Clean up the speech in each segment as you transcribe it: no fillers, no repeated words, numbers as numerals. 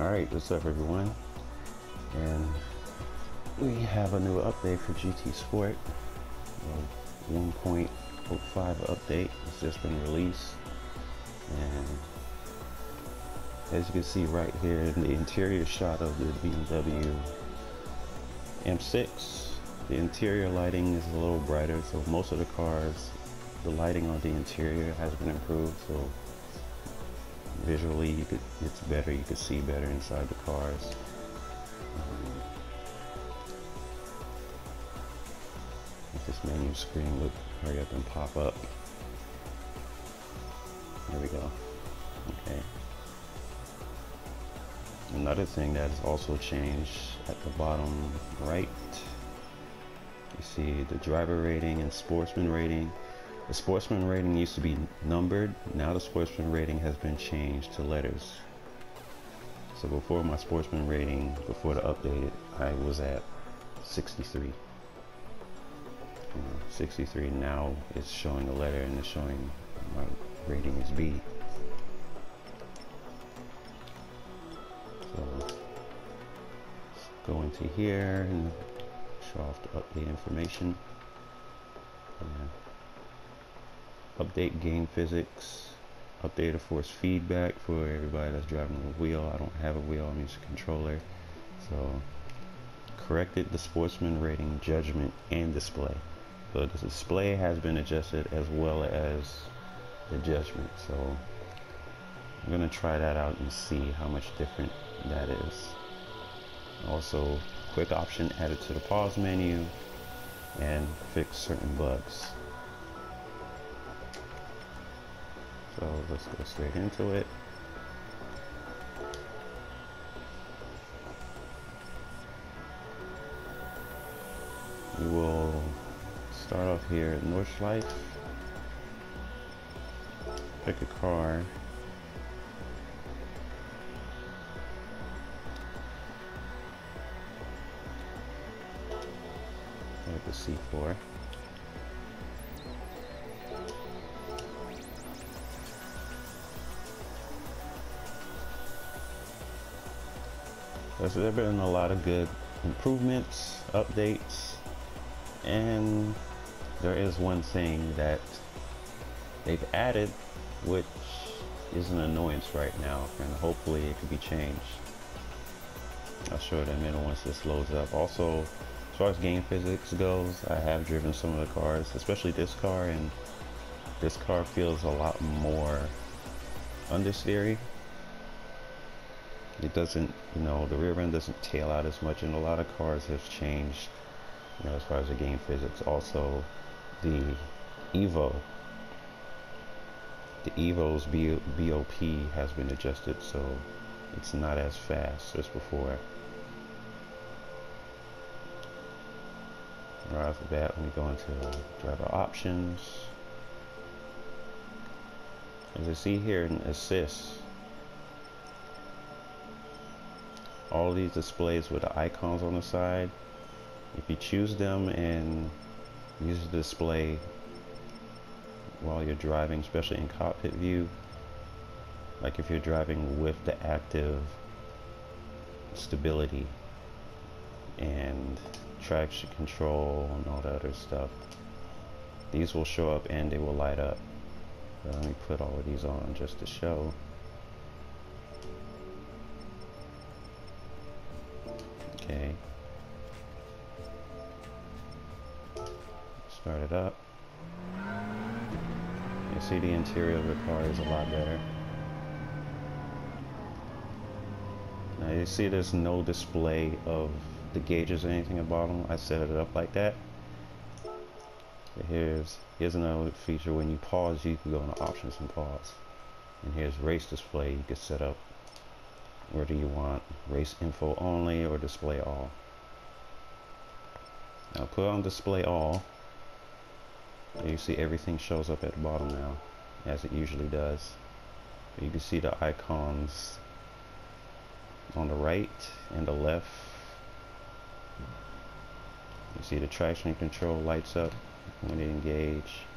Alright, what's up everyone? And we have a new update for GT Sport. 1.05 update. It's just been released. And as you can see right here in the interior shot of the BMW M6, the interior lighting is a little brighter. So most of the cars, the lighting on the interior has been improved. So visually it's better, you can see better inside the cars. Make this menu screen look, hurry up and pop up. There we go. Okay. Another thing that has also changed at the bottom right, you see the driver rating and sportsman rating. The sportsman rating used to be numbered. Now the sportsman rating has been changed to letters. So before my sportsman rating, before the update, I was at 63. 63. Now it's showing a letter and it's showing my rating is B. So let's go into here and show off the update information. Update game physics, update the force feedback for everybody that's driving a wheel. I don't have a wheel, I'm using a controller. So corrected the sportsman rating, judgment, and display. So the display has been adjusted as well as the judgment. So I'm gonna try that out and see how much different that is. Also, quick option added to the pause menu and fix certain bugs. So let's go straight into it. We will start off here at Nordschleife. Pick a car. Like the C4. So there have been a lot of good improvements, updates, and there is one thing that they've added which is an annoyance right now, and hopefully it can be changed. I'll show it in a minute once this loads up. Also, as far as game physics goes, I have driven some of the cars, especially this car, and this car feels a lot more understeery. It doesn't, the rear end doesn't tail out as much, and a lot of cars have changed, as far as the game physics. Also, the Evo's BOP has been adjusted, so it's not as fast as before. Right off the bat, when we go into driver options, as you see here in assist, all these displays with the icons on the side, if you choose them and use the display while you're driving, especially in cockpit view, like if you're driving with the active stability and traction control and all that other stuff, these will show up and they will light up. But let me put all of these on just to show. Okay. Start it up. You see the interior of the car is a lot better. Now you see there's no display of the gauges or anything at the bottom. I set it up like that. Here's another feature. When you pause, you can go into options and pause. And here's race display. You can set up whether you want race info only or display all. Now put on display all. You see everything shows up at the bottom now, as it usually does. You can see the icons on the right and the left. You see the traction control lights up when you engage.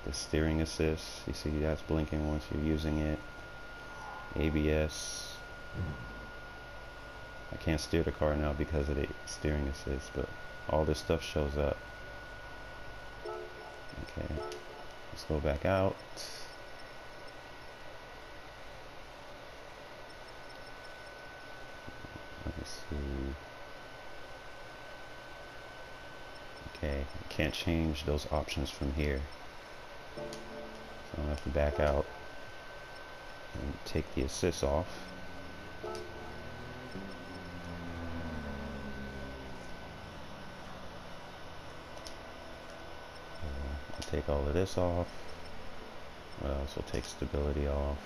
The steering assist, you see that's blinking once you're using it. ABS. I can't steer the car now because of the steering assist, but all this stuff shows up. Okay, let's go back out. Let me see. Okay, I can't change those options from here. So I have to back out and take the assist off. I'll take all of this off. Well, so take stability off.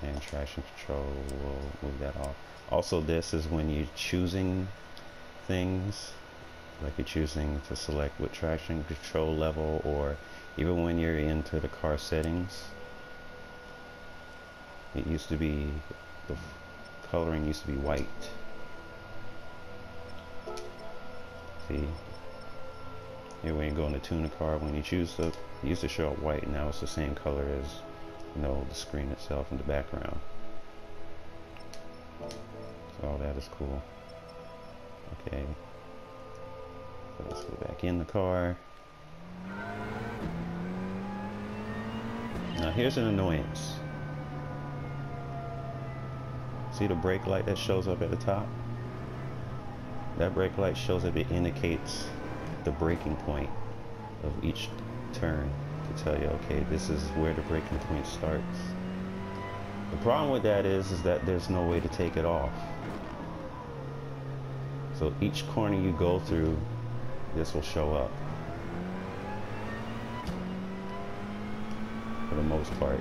And traction control, we'll move that off. Also, this is when you're choosing things, like you're choosing to select what traction control level, or even when you're into the car settings. It used to be, the coloring used to be white. See? Here when you go in the tuner car, when you choose to, it used to show up white, now it's the same color as, you know, the screen itself in the background. So all that is cool. Okay. So let's go back in the car. Now here's an annoyance. See the brake light that shows up at the top? That brake light shows up, it indicates the braking point of each turn to tell you, okay, this is where the braking point starts. The problem with that is that there's no way to take it off. So each corner you go through, this will show up. For the most part.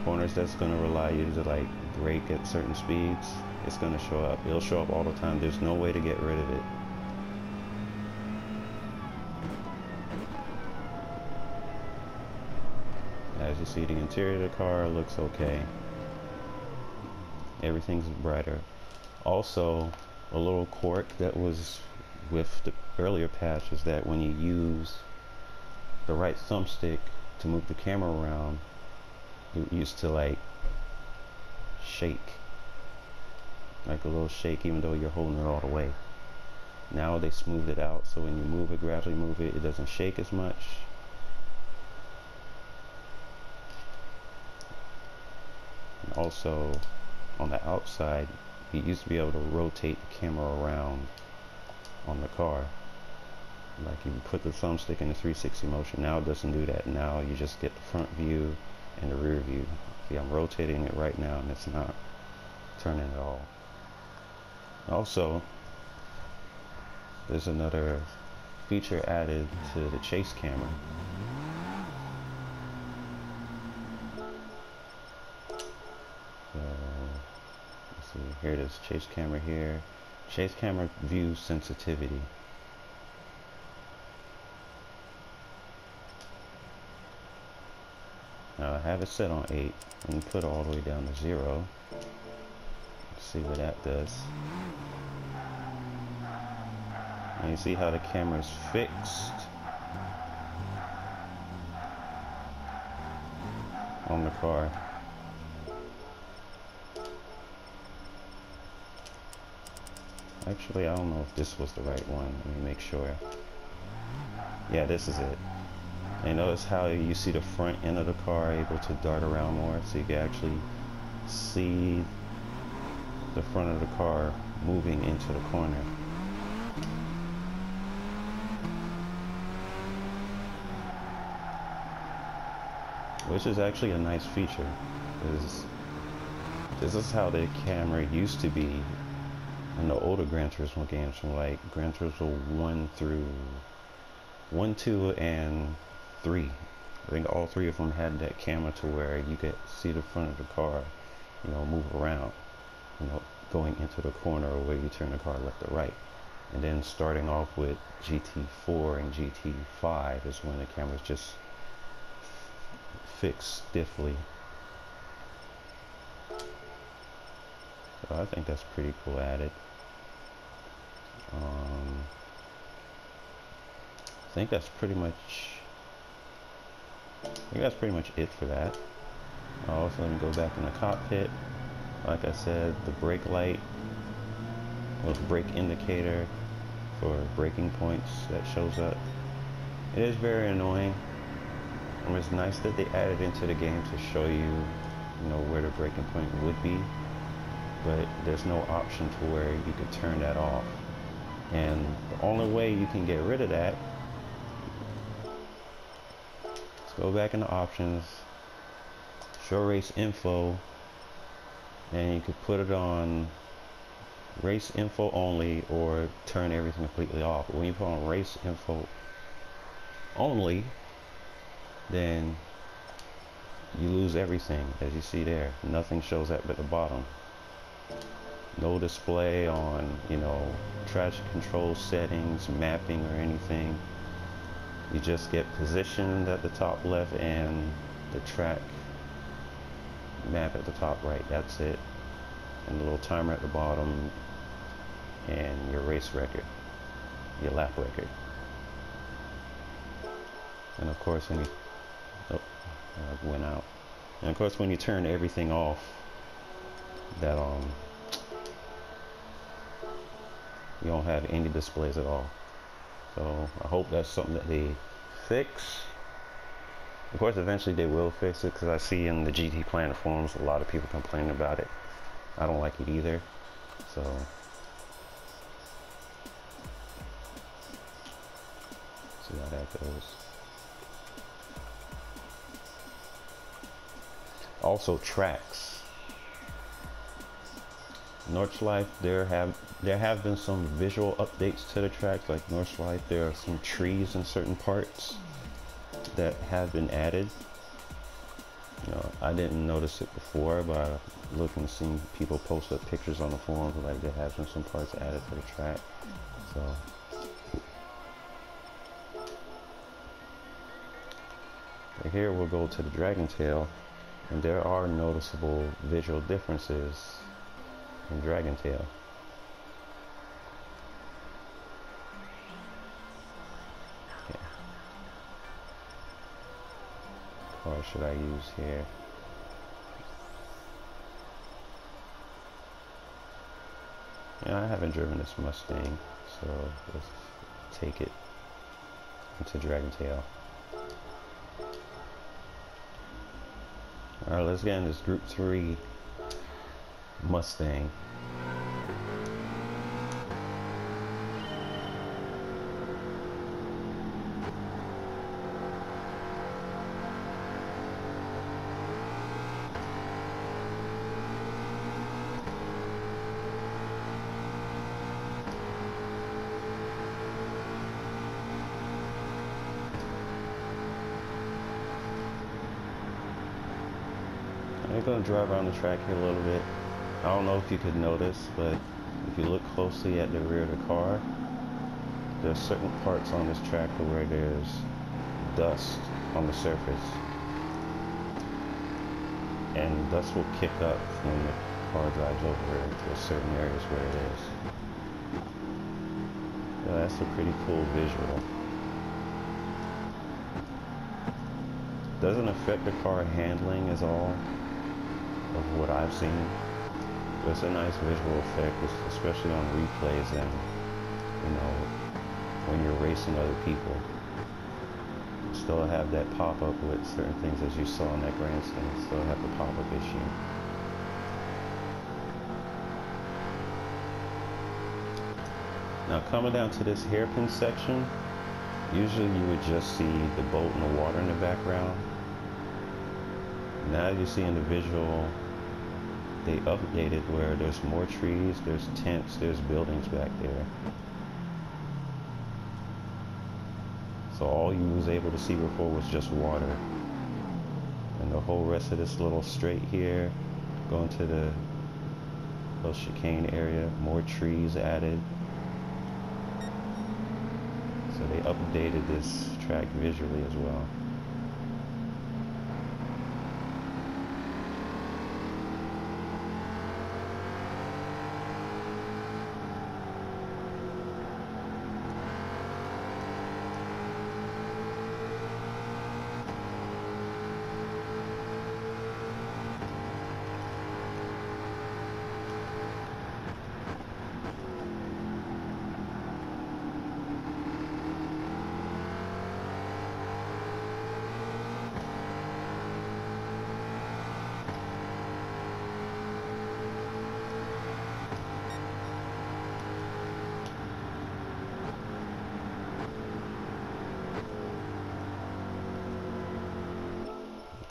Corners that's going to rely you to like brake at certain speeds, it's going to show up. It'll show up all the time. There's no way to get rid of it. As you see, the interior of the car looks okay. Everything's brighter. Also, a little quirk that was with the earlier patch is that when you use the right thumbstick to move the camera around, it used to like shake, like a little shake, even though you're holding it all the way. Now they smoothed it out, so when you move it, gradually move it, it doesn't shake as much. And also on the outside, you used to be able to rotate the camera around on the car, like you put the thumbstick in the 360 motion. Now it doesn't do that. Now you just get the front view and the rear view. See, I'm rotating it right now and it's not turning at all. Also, there's another feature added to the chase camera. So, let's see, here it is, chase camera here. Chase camera view sensitivity. Now I have it set on 8 and put it all the way down to 0. Let's see what that does. And you see how the camera is fixed on the car. Actually, I don't know if this was the right one. Let me make sure. Yeah, this is it. And notice how you see the front end of the car able to dart around more, so you can actually see the front of the car moving into the corner. Which is actually a nice feature, because this is how the camera used to be in the older Gran Turismo games, from like Gran Turismo 1, 2, and 3. I think all 3 of them had that camera to where you could see the front of the car, you know, move around, you know, going into the corner or where you turn the car left or right. And then starting off with GT4 and GT5 is when the camera's just fixed stiffly. So I think that's pretty cool added. I think that's pretty much I think that's pretty much it for that. Also, let me go back in the cockpit. Like I said, the brake light, or the brake indicator for braking points that shows up. It is very annoying. And it's nice that they added into the game to show you, you know, where the braking point would be. But there's no option to where you could turn that off. And the only way you can get rid of that, let's go back into options, show race info, and you could put it on race info only or turn everything completely off. But when you put on race info only, then you lose everything. As you see there, nothing shows up at the bottom. No display on, you know, traction control settings, mapping, or anything. You just get positioned at the top left and the track map at the top right. That's it. And the little timer at the bottom and your race record, your lap record. And of course when you, oh, I went out. And of course when you turn everything off, that you don't have any displays at all. So I hope that's something that they fix. Of course eventually they will fix it, because I see in the GT Planet forums a lot of people complaining about it. I don't like it either. So see how that goes. Also tracks. Nordschleife, there have been some visual updates to the tracks. Like Nordschleife, there are some trees in certain parts that have been added. You know, I didn't notice it before, but I looked and seen people post up pictures on the forums like they have some parts added to the track. So here we'll go to the Dragon Tail, and there are noticeable visual differences in Dragon Tail. Okay. What should I use here? Yeah, I haven't driven this Mustang, so let's take it into Dragon Tail. Alright, let's get in this Group 3 Mustang. I'm going to drive around the track here a little bit. I don't know if you could notice, but if you look closely at the rear of the car, there's certain parts on this track where there's dust on the surface. And dust will kick up when the car drives over to certain areas where it is. Yeah, that's a pretty cool visual. Doesn't affect the car handling at all, of what I've seen. But it's a nice visual effect, especially on replays and, you know, when you're racing other people. Still have that pop-up with certain things, as you saw in that grandstand. Still have the pop-up issue. Now coming down to this hairpin section, usually you would just see the boat and the water in the background. Now you see in the visual, they updated where there's more trees, there's tents, there's buildings back there. So all you was able to see before was just water. And the whole rest of this little straight here, going to the little chicane area, more trees added. So they updated this track visually as well.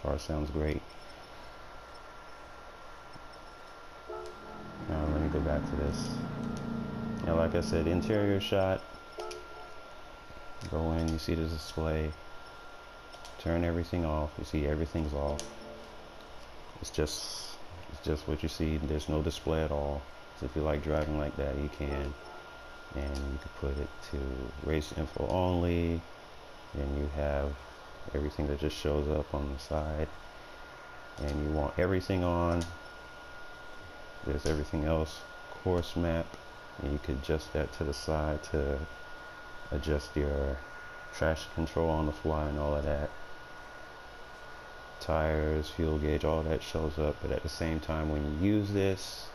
Car sounds great. Now let me go back to this. Now, like I said, interior shot. Go in, you see the display. Turn everything off. You see everything's off. It's just what you see. There's no display at all. So if you like driving like that, you can. And you can put it to race info only. Then you have everything that just shows up on the side. And you want everything on. There's everything else. Course map. And you could adjust that to the side to adjust your traction control on the fly and all of that. Tires, fuel gauge, all that shows up. But at the same time, when you use this,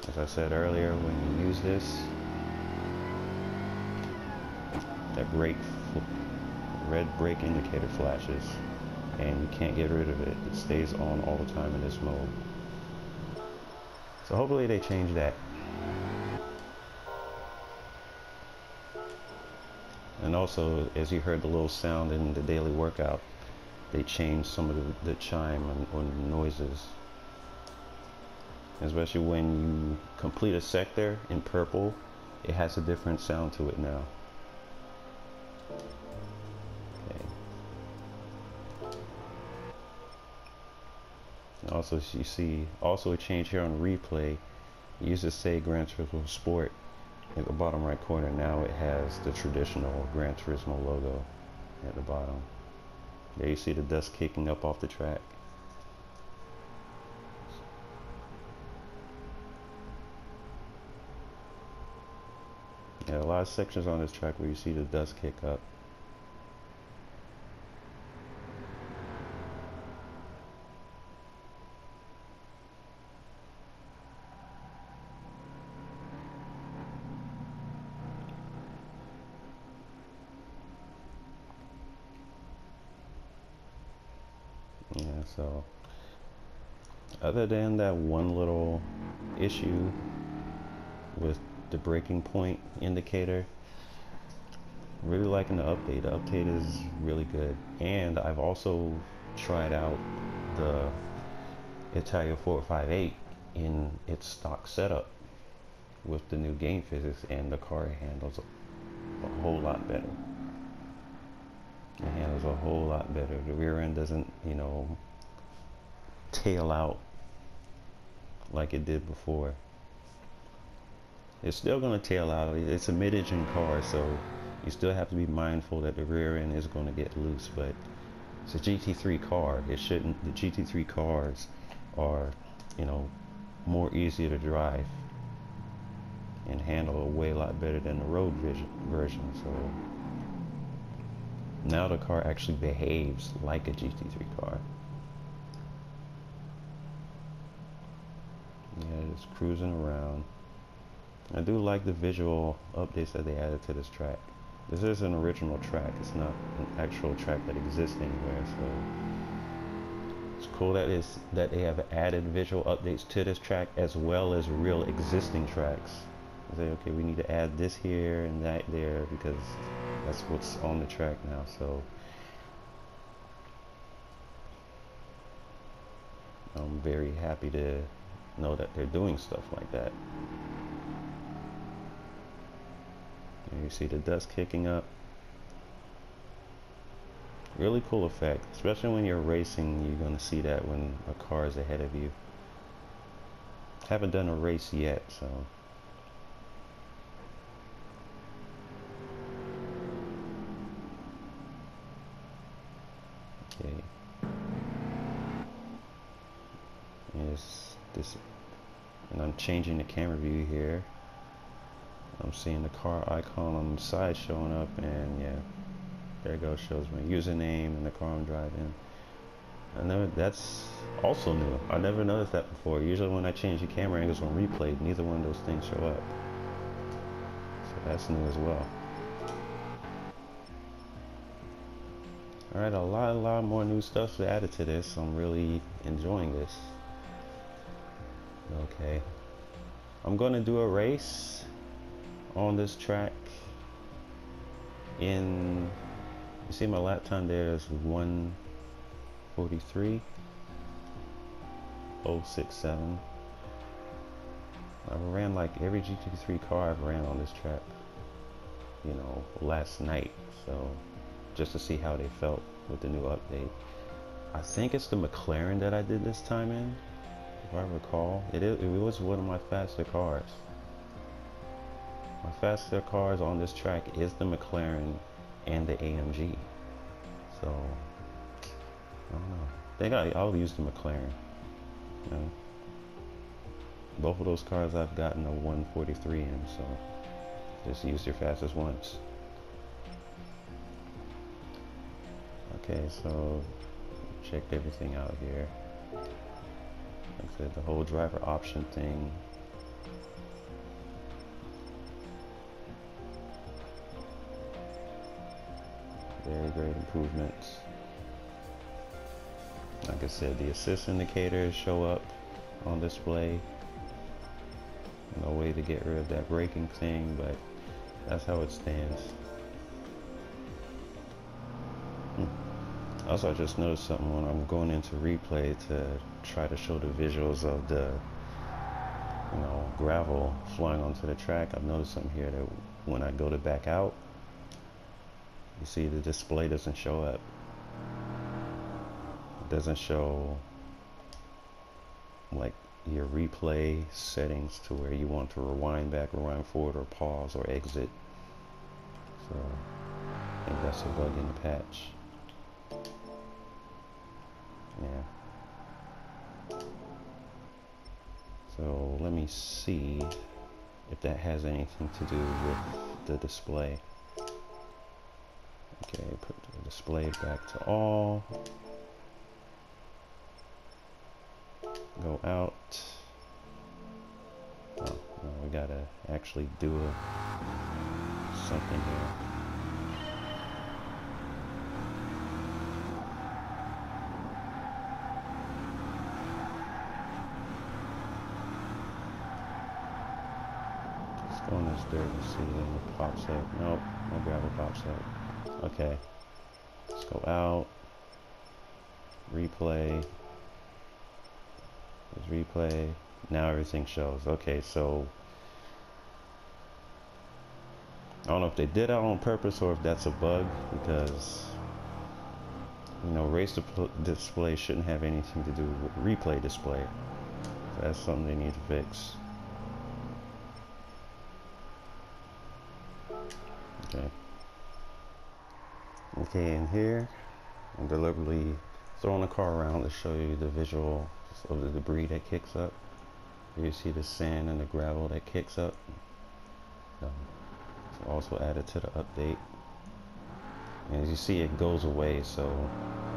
as I said earlier, when you use this, that red brake indicator flashes, and you can't get rid of it. It stays on all the time in this mode. So hopefully they change that. And also, as you heard the little sound in the daily workout, they changed some of the chime and noises. Especially when you complete a sector in purple, it has a different sound to it now. Okay. Also, you see also a change here on replay. It used to say Gran Turismo Sport at the bottom right corner. Now it has the traditional Gran Turismo logo at the bottom. There you see the dust kicking up off the track. Yeah, a lot of sections on this track where you see the dust kick up. Yeah, so other than that one little issue with the breaking point indicator, really liking the update. The update is really good. And I've also tried out the Italia 458 in its stock setup with the new game physics, and the car handles a whole lot better. It handles a whole lot better. The rear end doesn't, you know, tail out like it did before. It's still going to tail out. It's a mid-engine car, so you still have to be mindful that the rear end is going to get loose, but it's a GT3 car. It shouldn't. The GT3 cars are, you know, more easier to drive and handle a way lot better than the road version. So now the car actually behaves like a GT3 car. Yeah, just cruising around. I do like the visual updates that they added to this track. This is an original track. It's not an actual track that exists anywhere. So it's cool that they have added visual updates to this track as well as real existing tracks. They say, okay, we need to add this here and that there because that's what's on the track now. So I'm very happy to know that they're doing stuff like that. And you see the dust kicking up. Really cool effect, especially when you're racing. You're going to see that when a car is ahead of you. Haven't done a race yet, so okay. Yes, this, and I'm changing the camera view here. I'm seeing the car icon on the side showing up, and yeah, there it goes, shows my username and the car I'm driving. I know that's also new. I never noticed that before. Usually when I change the camera angles on replay, neither one of those things show up. So that's new as well. Alright, a lot more new stuff added to this. I'm really enjoying this. Okay, I'm gonna do a race on this track. You see my lap time there is 143, 067. I ran like every GT3 car I've ran on this track, you know, last night. So just to see how they felt with the new update. I think it's the McLaren that I did this time in, if I recall. It was one of my faster cars. My faster cars on this track is the McLaren and the AMG. So I don't know. I think I'll use the McLaren. You know? Both of those cars I've gotten a 143 in, so just use your fastest ones. Okay, so checked everything out here. Like I said, the whole driver option thing. Very great improvements. Like I said, the assist indicators show up on display. No way to get rid of that braking thing, but that's how it stands. Also, I just noticed something when I'm going into replay to try to show the visuals of the, you know, gravel flying onto the track. I've noticed something here that when I go to back out, you see the display doesn't show up. It doesn't show like your replay settings to where you want to rewind back, rewind forward, or pause, or exit. So I think that's a bug in the patch. Yeah. So let me see if that has anything to do with the display. Okay, put the display back to all. Go out. Oh, no, we gotta actually do something here. Let's go on this dirt and see if it pops up. Nope, no gravel pops up. Okay, let's go out. Replay. Replay. Now everything shows. Okay, so I don't know if they did that on purpose or if that's a bug, because you know, race display shouldn't have anything to do with replay display. So that's something they need to fix. Okay. Okay, in here, I'm deliberately throwing the car around to show you the visual of the debris that kicks up. You see the sand and the gravel that kicks up. It's also added to the update. And as you see, it goes away, so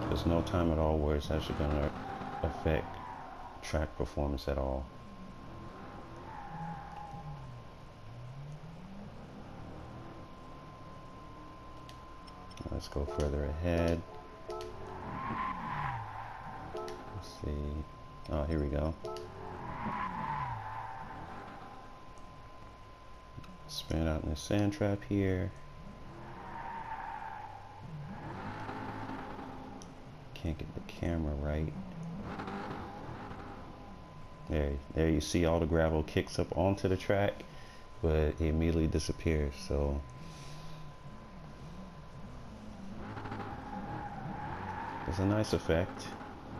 there's no time at all where it's actually going to affect track performance at all. Let's go further ahead. Let's see. Oh, here we go. Spin out in the sand trap here. Can't get the camera right. There you see all the gravel kicks up onto the track, but it immediately disappears. So it's a nice effect,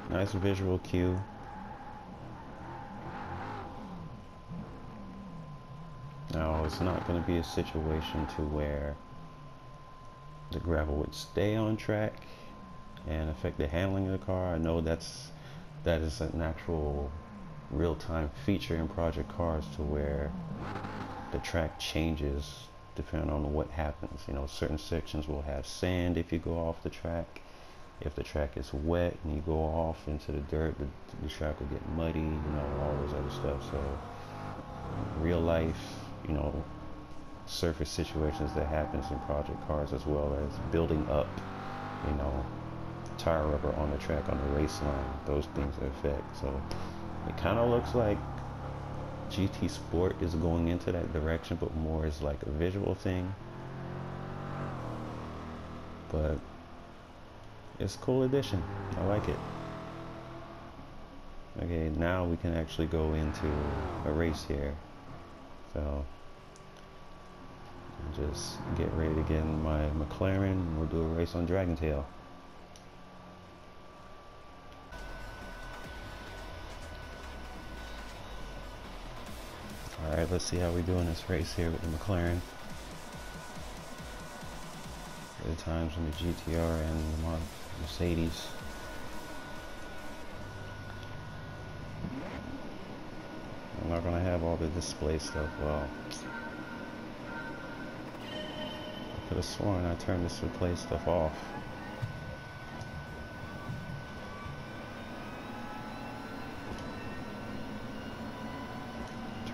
nice visual cue. Now, it's not going to be a situation to where the gravel would stay on track and affect the handling of the car. I know that is an actual real-time feature in project cars, to where the track changes depending on what happens. You know, certain sections will have sand if you go off the track. If the track is wet and you go off into the dirt, the track will get muddy, you know, all those other stuff. So real life, you know, surface situations that happens in project cars, as well as building up, you know, tire rubber on the track on the race line, those things affect. So it kind of looks like GT Sport is going into that direction, but more as like a visual thing. But it's a cool addition. I like it. Okay, now we can actually go into a race here. So just get ready to get in my McLaren. We'll do a race on Dragon Tail. Alright, let's see how we do in this race here with the McLaren. The times in the GTR and the Mercedes. I'm not gonna have all the display stuff. Well, I could have sworn I turned this display stuff off.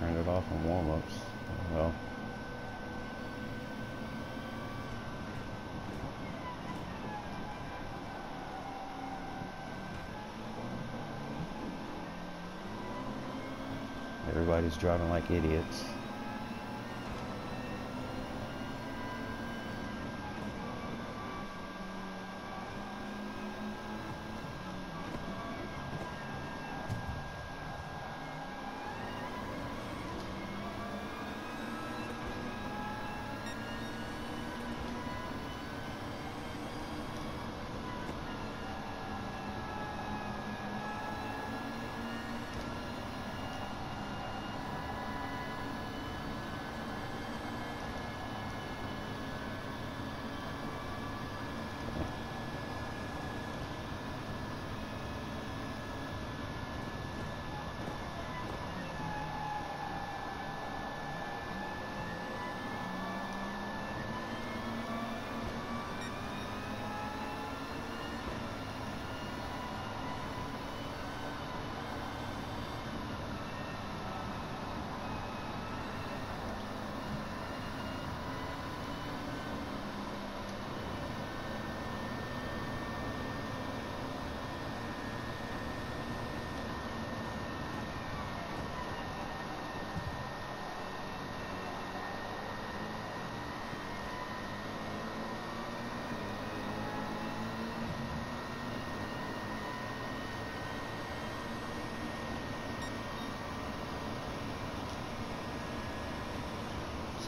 Turned it off on warm-ups. Oh, well. Everybody's driving like idiots.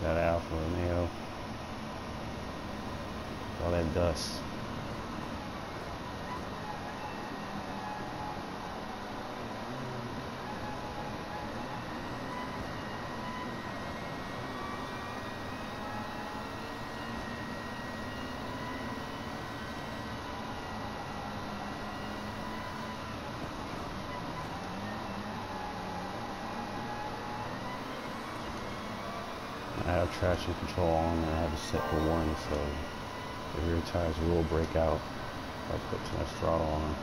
That Alpha Romeo. All that dust. I have traction control on and I have it set for 1, so the rear tires will break out if I put too much throttle on.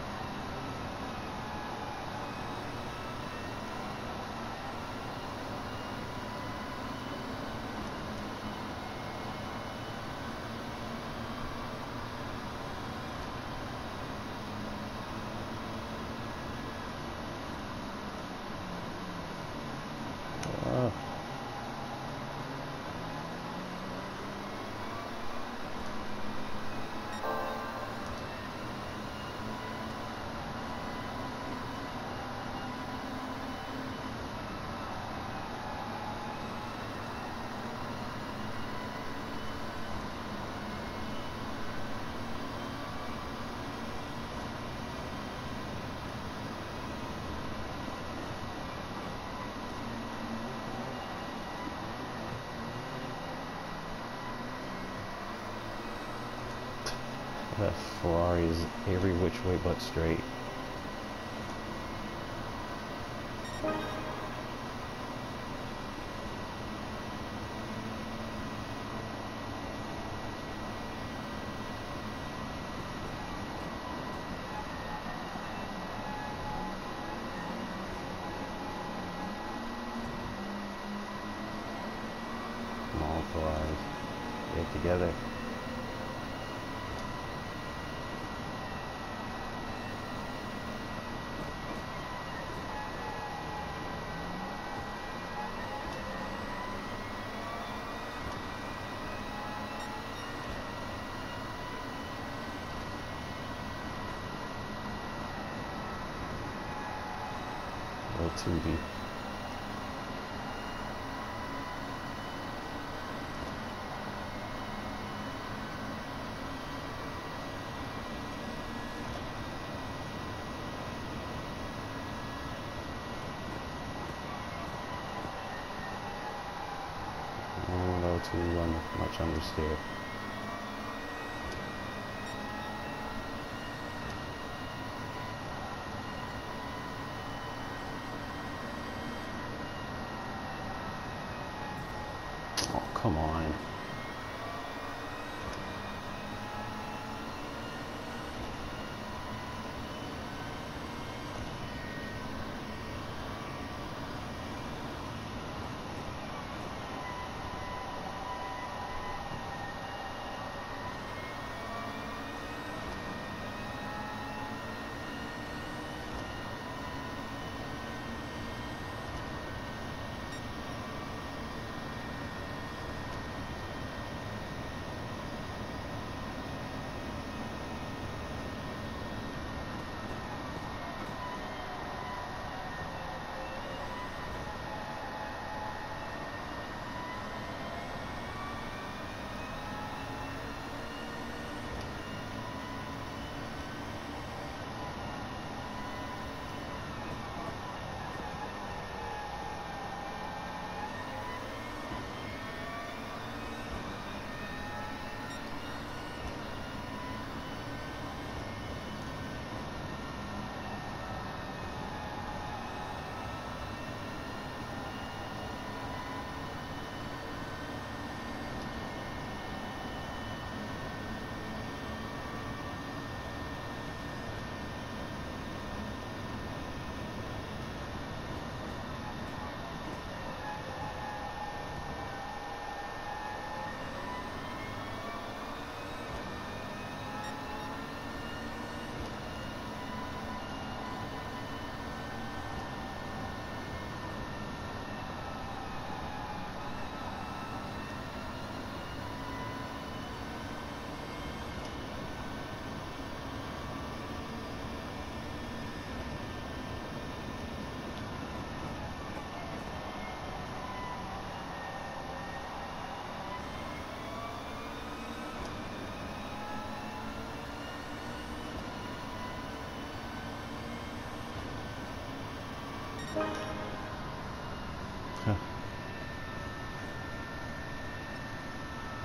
That Ferrari is every which way but straight. Come on, Ferrari. Get it together. 2D. To run much understeer. Oh, come on.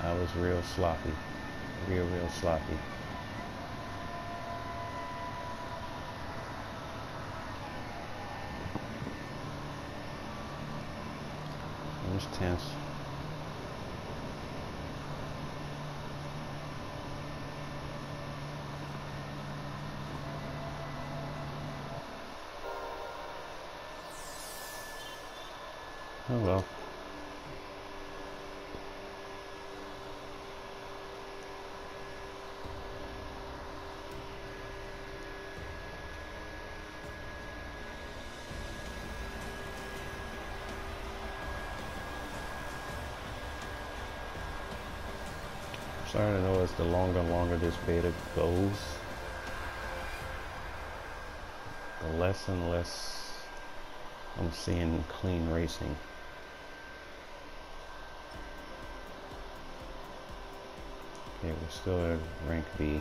I was real sloppy. Real sloppy. I'm just tense. Oh well. Starting to know as the longer and longer this beta goes, the less and less I'm seeing clean racing. Okay, we're still at rank B.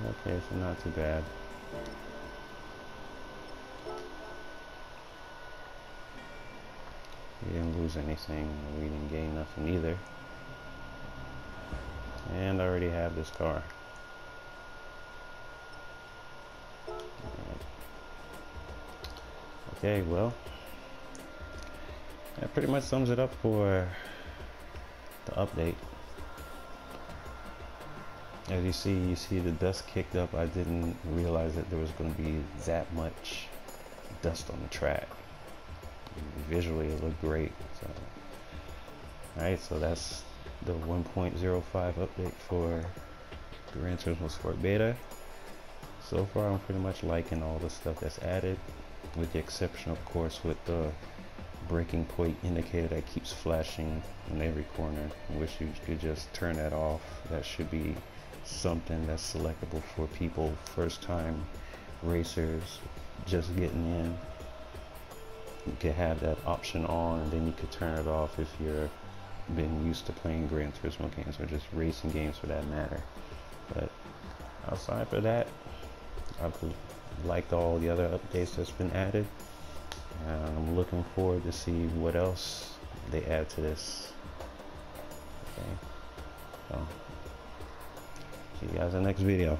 Okay, so not too bad. We didn't lose anything, we didn't gain nothing either. And I already have this car. Okay, well, that pretty much sums it up for the update. As you see the dust kicked up. I didn't realize that there was going to be that much dust on the track. Visually, it looked great. So, alright, so that's the 1.05 update for Gran Turismo Sport Beta. So far, I'm pretty much liking all the stuff that's added, with the exception, of course, with the braking point indicator that keeps flashing in every corner. I wish you could just turn that off. That should be something that's selectable for people, first time racers just getting in. You could have that option on, and then you could turn it off if you're been used to playing Gran Turismo games or just racing games for that matter. But outside for that, I've liked all the other updates that's been added, and I'm looking forward to see what else they add to this. Okay, so see you guys in the next video.